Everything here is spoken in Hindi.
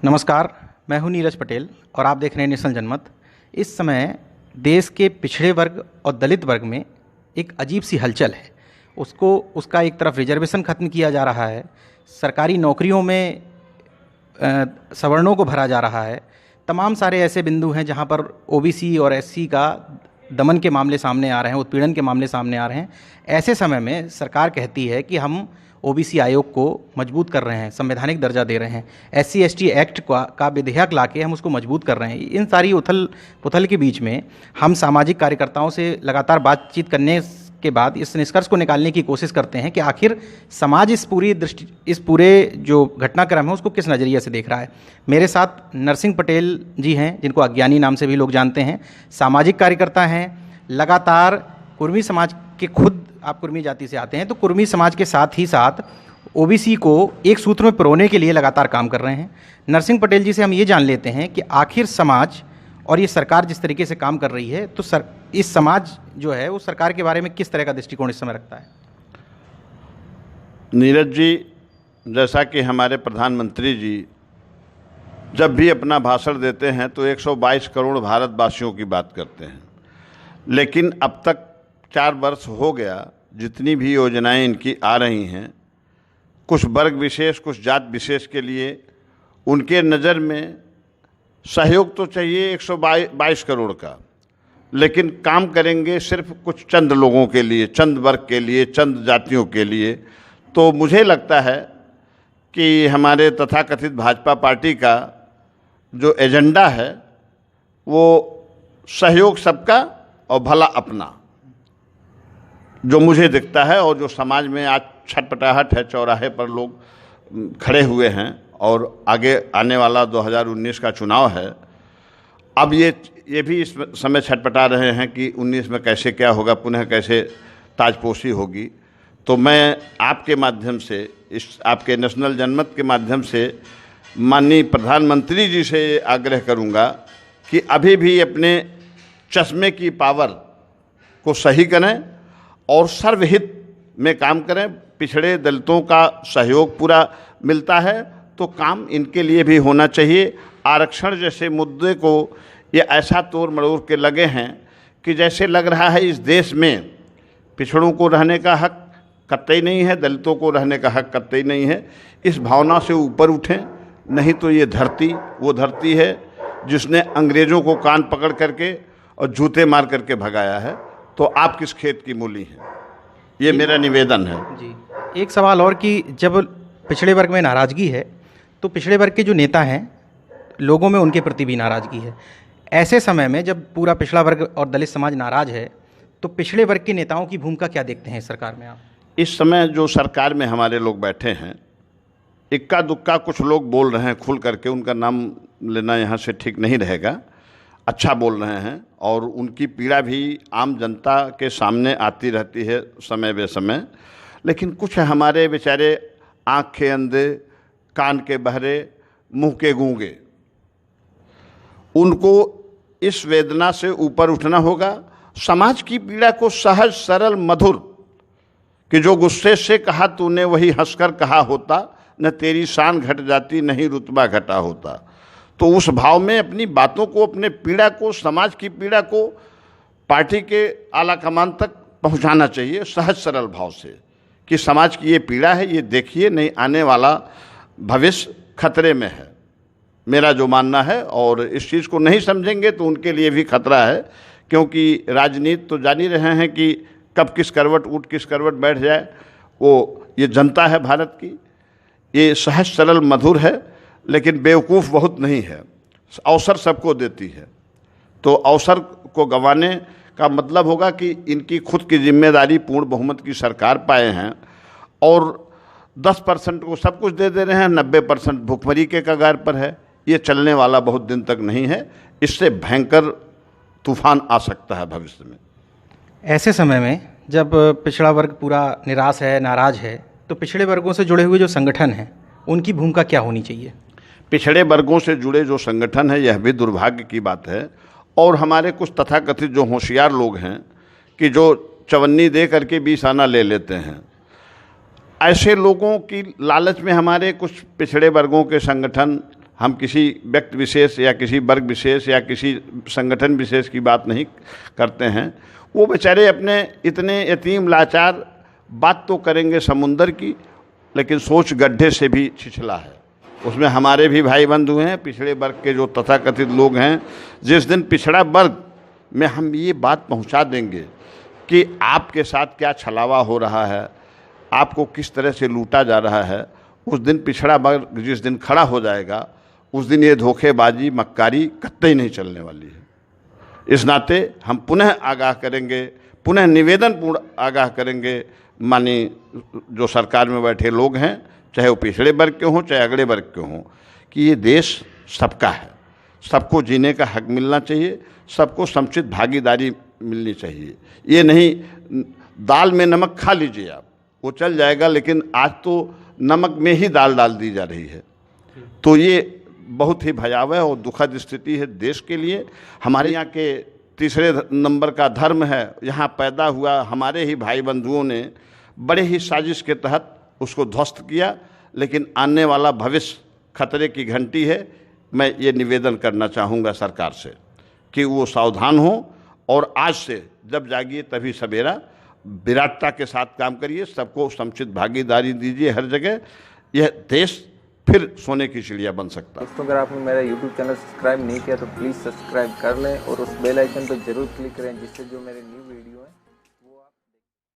नमस्कार, मैं हूं नीरज पटेल और आप देख रहे हैं नेशनल जनमत। इस समय देश के पिछड़े वर्ग और दलित वर्ग में एक अजीब सी हलचल है। उसका एक तरफ रिजर्वेशन ख़त्म किया जा रहा है, सरकारी नौकरियों में सवर्णों को भरा जा रहा है। तमाम सारे ऐसे बिंदु हैं जहां पर ओबीसी और एससी का दमन के मामले सामने आ रहे हैं, उत्पीड़न के मामले सामने आ रहे हैं। ऐसे समय में सरकार कहती है कि हम ओबीसी आयोग को मजबूत कर रहे हैं, संवैधानिक दर्जा दे रहे हैं, एससी एसटी एक्ट का विधेयक लाके हम उसको मजबूत कर रहे हैं। इन सारी उथल पुथल के बीच में हम सामाजिक कार्यकर्ताओं से लगातार बातचीत करने के बाद इस निष्कर्ष को निकालने की कोशिश करते हैं कि आखिर समाज इस पूरे जो घटनाक्रम है उसको किस नज़रिए से देख रहा है। मेरे साथ नरसिंह पटेल जी हैं, जिनको अज्ञानी नाम से भी लोग जानते हैं, सामाजिक कार्यकर्ता हैं, लगातार कुर्मी समाज के, खुद आप कुर्मी जाति से आते हैं, तो कुर्मी समाज के साथ ही साथ ओबीसी को एक सूत्र में पिरोने के लिए लगातार काम कर रहे हैं। नरसिंह पटेल जी से हम ये जान लेते हैं कि आखिर समाज और ये सरकार जिस तरीके से काम कर रही है, तो इस समाज जो है वो सरकार के बारे में किस तरह का दृष्टिकोण इस समय रखता है। नीरज जी, जैसा कि हमारे प्रधानमंत्री जी जब भी अपना भाषण देते हैं तो 122 करोड़ भारतवासियों की बात करते हैं, लेकिन अब तक 4 वर्ष हो गया, जितनी भी योजनाएं इनकी आ रही हैं, कुछ वर्ग विशेष, कुछ जात विशेष के लिए उनके नज़र में सहयोग तो चाहिए 122 करोड़ का, लेकिन काम करेंगे सिर्फ कुछ चंद लोगों के लिए, चंद वर्ग के लिए, चंद जातियों के लिए। तो मुझे लगता है कि हमारे तथाकथित भाजपा पार्टी का जो एजेंडा है वो सहयोग सबका और भला अपना, जो मुझे दिखता है और जो समाज में आज छटपटाहट है, चौराहे पर लोग खड़े हुए हैं और आगे आने वाला 2019 का चुनाव है। अब ये भी इस समय छटपटा रहे हैं कि 19 में कैसे क्या होगा, पुनः कैसे ताजपोशी होगी। तो मैं आपके माध्यम से, इस आपके नेशनल जनमत के माध्यम से माननीय प्रधानमंत्री जी से आग्रह करूंगा कि अभी भी अपने चश्मे की पावर को सही करें और सर्वहित में काम करें। पिछड़े दलितों का सहयोग पूरा मिलता है तो काम इनके लिए भी होना चाहिए। आरक्षण जैसे मुद्दे को ये ऐसा तोड़ मरोड़ के लगे हैं कि जैसे लग रहा है इस देश में पिछड़ों को रहने का हक कतई नहीं है, दलितों को रहने का हक कतई नहीं है। इस भावना से ऊपर उठें, नहीं तो ये धरती वो धरती है जिसने अंग्रेज़ों को कान पकड़ करके और जूते मार करके भगाया है। तो आप किस खेत की मूली हैं, ये मेरा निवेदन है। जी, एक सवाल और कि जब पिछड़े वर्ग में नाराज़गी है तो पिछड़े वर्ग के जो नेता हैं, लोगों में उनके प्रति भी नाराज़गी है। ऐसे समय में जब पूरा पिछड़ा वर्ग और दलित समाज नाराज़ है तो पिछड़े वर्ग के नेताओं की भूमिका क्या देखते हैं सरकार में आप? इस समय जो सरकार में हमारे लोग बैठे हैं, इक्का दुक्का कुछ लोग बोल रहे हैं खुल करके, उनका नाम लेना यहाँ से ठीक नहीं रहेगा, अच्छा बोल रहे हैं और उनकी पीड़ा भी आम जनता के सामने आती रहती है समय बे समय। लेकिन कुछ हमारे बेचारे आँख के अंधे, कान के बहरे, मुंह के गूंगे, उनको इस वेदना से ऊपर उठना होगा। समाज की पीड़ा को सहज सरल मधुर, कि जो गुस्से से कहा तूने वही हंसकर कहा होता, न तेरी शान घट जाती नहीं रुतबा घटा होता। तो उस भाव में अपनी बातों को, अपने पीड़ा को, समाज की पीड़ा को पार्टी के आला कमान तक पहुंचाना चाहिए सहज सरल भाव से कि समाज की ये पीड़ा है, ये देखिए, नहीं आने वाला भविष्य खतरे में है, मेरा जो मानना है। और इस चीज़ को नहीं समझेंगे तो उनके लिए भी खतरा है, क्योंकि राजनीति तो जान ही रहे हैं कि कब किस करवट उठ किस करवट बैठ जाए। वो ये जनता है भारत की, ये सहज सरल मधुर है, लेकिन बेवकूफ़ बहुत नहीं है, अवसर सबको देती है। तो अवसर को गंवाने का मतलब होगा कि इनकी खुद की जिम्मेदारी पूर्ण बहुमत की सरकार पाए हैं और 10% को सब कुछ दे रहे हैं, 90% भुखमरी के कगार पर है। ये चलने वाला बहुत दिन तक नहीं है, इससे भयंकर तूफान आ सकता है भविष्य में। ऐसे समय में जब पिछड़ा वर्ग पूरा निराश है, नाराज़ है, तो पिछड़े वर्गों से जुड़े हुए जो संगठन हैं उनकी भूमिका क्या होनी चाहिए? पिछड़े वर्गों से जुड़े जो संगठन है, यह भी दुर्भाग्य की बात है। और हमारे कुछ तथाकथित जो होशियार लोग हैं कि जो चवन्नी दे करके 20 आना ले लेते हैं, ऐसे लोगों की लालच में हमारे कुछ पिछड़े वर्गों के संगठन हम किसी व्यक्ति विशेष या किसी वर्ग विशेष या किसी संगठन विशेष की बात नहीं करते हैं। वो बेचारे अपने इतने यतीम लाचार, बात तो करेंगे समुंदर की, लेकिन सोच गड्ढे से भी छिछला है। उसमें हमारे भी भाई बंधु हैं, पिछड़े वर्ग के जो तथाकथित लोग हैं। जिस दिन पिछड़ा वर्ग में हम ये बात पहुंचा देंगे कि आपके साथ क्या छलावा हो रहा है, आपको किस तरह से लूटा जा रहा है, उस दिन पिछड़ा वर्ग जिस दिन खड़ा हो जाएगा, उस दिन ये धोखेबाजी मक्कारी कतई नहीं चलने वाली है। इस नाते हम पुनः आगाह करेंगे, पुनः निवेदनपूर्ण आगाह करेंगे माननीय जो सरकार में बैठे लोग हैं, चाहे वो पिछड़े वर्ग के हों चाहे अगले वर्ग के हों, कि ये देश सबका है, सबको जीने का हक मिलना चाहिए, सबको समुचित भागीदारी मिलनी चाहिए। ये नहीं दाल में नमक खा लीजिए आप, वो चल जाएगा, लेकिन आज तो नमक में ही दाल डाल दी जा रही है। तो ये बहुत ही भयावह और दुखद स्थिति है देश के लिए। हमारे यहाँ के तीसरे नंबर का धर्म है, यहाँ पैदा हुआ हमारे ही भाई बंधुओं ने बड़े ही साजिश के तहत उसको ध्वस्त किया, लेकिन आने वाला भविष्य खतरे की घंटी है। मैं ये निवेदन करना चाहूँगा सरकार से कि वो सावधान हो और आज से जब जागिए तभी सवेरा, विराटता के साथ काम करिए, सबको समुचित भागीदारी दीजिए हर जगह। यह देश फिर सोने की चिड़िया बन सकता है। दोस्तों, अगर आपने मेरा YouTube चैनल सब्सक्राइब नहीं किया तो प्लीज़ सब्सक्राइब कर लें और उस बेल आइकन पर जरूर क्लिक करें, जिससे जो मेरे न्यू वीडियो है